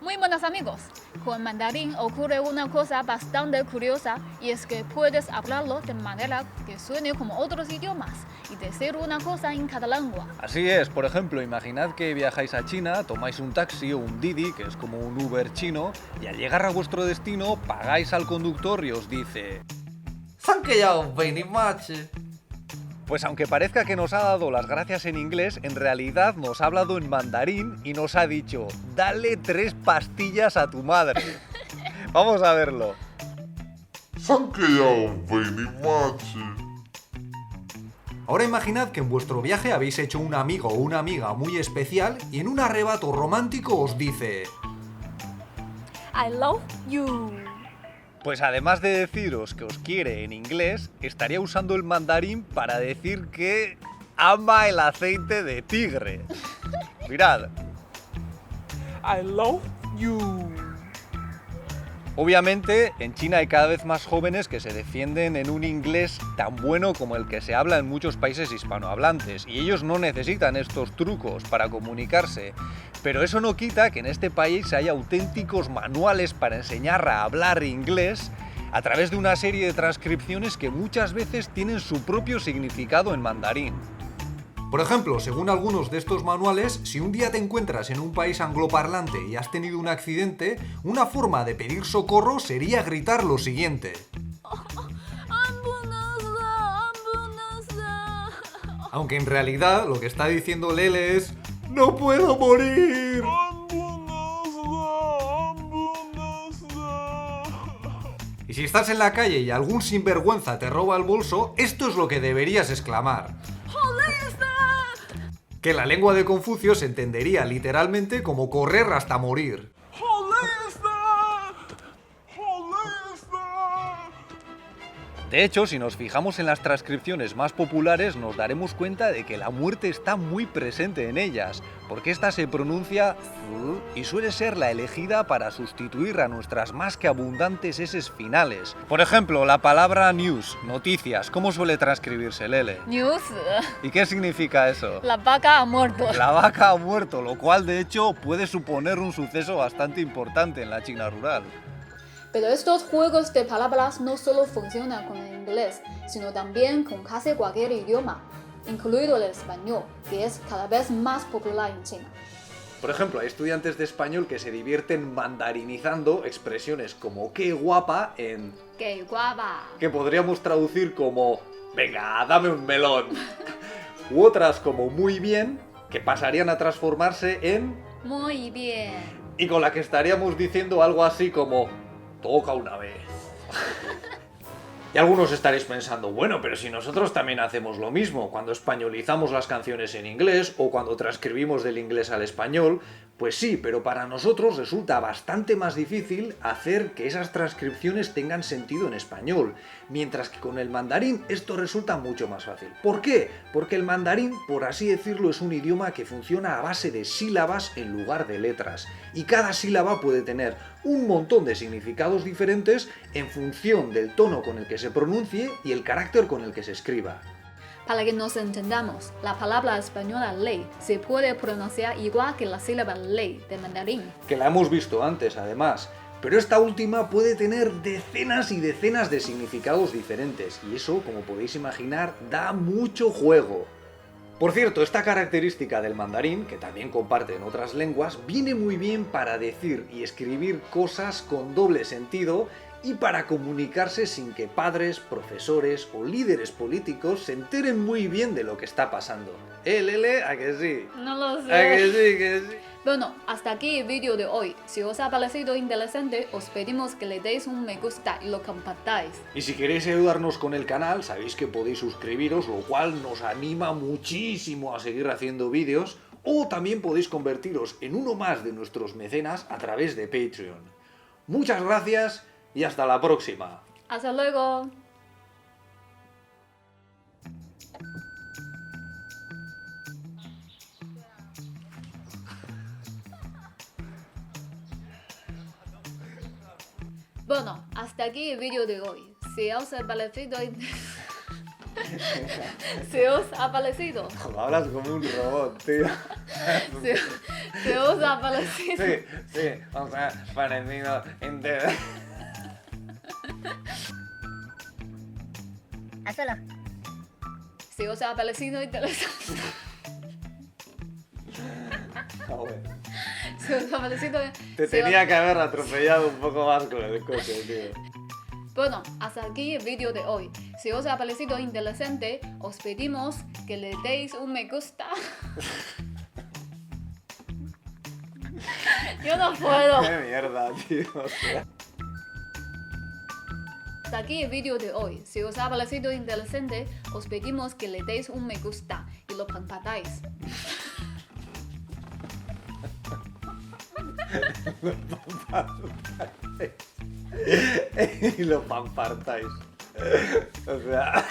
Muy buenos amigos, con mandarín ocurre una cosa bastante curiosa y es que puedes hablarlo de manera que suene como otros idiomas y decir una cosa en cada lengua. Así es, por ejemplo, imaginad que viajáis a China, tomáis un taxi o un Didi, que es como un Uber chino, y al llegar a vuestro destino pagáis al conductor y os dice: pues aunque parezca que nos ha dado las gracias en inglés, en realidad nos ha hablado en mandarín y nos ha dicho: dale 3 pastillas a tu madre. Vamos a verlo. Ahora imaginad que en vuestro viaje habéis hecho un amigo o una amiga muy especial y en un arrebato romántico os dice: I love you. pues además de deciros que os quiere en inglés, estaría usando el mandarín para decir que ama el aceite de tigre. Mirad. I love you. Obviamente, en China hay cada vez más jóvenes que se defienden en un inglés tan bueno como el que se habla en muchos países hispanohablantes, y ellos no necesitan estos trucos para comunicarse. Pero eso no quita que en este país haya auténticos manuales para enseñar a hablar inglés a través de una serie de transcripciones que muchas veces tienen su propio significado en mandarín. Por ejemplo, según algunos de estos manuales, si un día te encuentras en un país angloparlante y has tenido un accidente, una forma de pedir socorro sería gritar lo siguiente. Aunque en realidad lo que está diciendo Lele es: ¡no puedo morir! Y si estás en la calle y algún sinvergüenza te roba el bolso, esto es lo que deberías exclamar. Que en la lengua de Confucio se entendería literalmente como correr hasta morir. De hecho, si nos fijamos en las transcripciones más populares, nos daremos cuenta de que la muerte está muy presente en ellas, porque esta se pronuncia z y suele ser la elegida para sustituir a nuestras más que abundantes eses finales. Por ejemplo, la palabra news, noticias, ¿cómo suele transcribirse, Lele? News. ¿Y qué significa eso? La vaca ha muerto. La vaca ha muerto, lo cual de hecho puede suponer un suceso bastante importante en la China rural. Pero estos juegos de palabras no solo funcionan con el inglés, sino también con casi cualquier idioma, incluido el español, que es cada vez más popular en China. Por ejemplo, hay estudiantes de español que se divierten mandarinizando expresiones como qué guapa en ¡Qué guapa! que podríamos traducir como venga, dame un melón. U otras como muy bien, que pasarían a transformarse en Muy bien. y con la que estaríamos diciendo algo así como toca una vez. Y algunos estaréis pensando, bueno, pero si nosotros también hacemos lo mismo, cuando españolizamos las canciones en inglés o cuando transcribimos del inglés al español, pues sí, pero para nosotros resulta bastante más difícil hacer que esas transcripciones tengan sentido en español, mientras que con el mandarín esto resulta mucho más fácil. ¿Por qué? Porque el mandarín, por así decirlo, es un idioma que funciona a base de sílabas en lugar de letras, y cada sílaba puede tener un montón de significados diferentes en función del tono con el que se pronuncie y el carácter con el que se escriba. Para que nos entendamos, la palabra española ley se puede pronunciar igual que la sílaba ley de mandarín. Que la hemos visto antes, además, pero esta última puede tener decenas y decenas de significados diferentes, y eso, como podéis imaginar, da mucho juego. Por cierto, esta característica del mandarín, que también comparten otras lenguas, viene muy bien para decir y escribir cosas con doble sentido y para comunicarse sin que padres, profesores o líderes políticos se enteren muy bien de lo que está pasando. Lele, ¿a que sí? No lo ¿A que sí? Bueno, hasta aquí el vídeo de hoy. Si os ha parecido interesante, os pedimos que le deis un me gusta y lo compartáis. Y si queréis ayudarnos con el canal, sabéis que podéis suscribiros, lo cual nos anima muchísimo a seguir haciendo vídeos, o también podéis convertiros en uno más de nuestros mecenas a través de Patreon. Muchas gracias y hasta la próxima. ¡Hasta luego! Bueno, hasta aquí el vídeo de hoy. Si os ha parecido... si os ha parecido... Hablas como un robot, tío. si, Se os ha parecido. Sí, sí, o sea, parecido interesante. Al suelo. Se os ha parecido interesante. Se os ha parecido. Te se os- tenía que haber atropellado un poco más con el coche, tío. Bueno, hasta aquí el vídeo de hoy. Si os ha parecido interesante, os pedimos que le deis un me gusta. Yo no puedo. Qué mierda, tío. O sea. Hasta aquí el vídeo de hoy. Si os ha parecido interesante, os pedimos que le deis un me gusta y lo compartáis. Y lo pampartáis. O sea.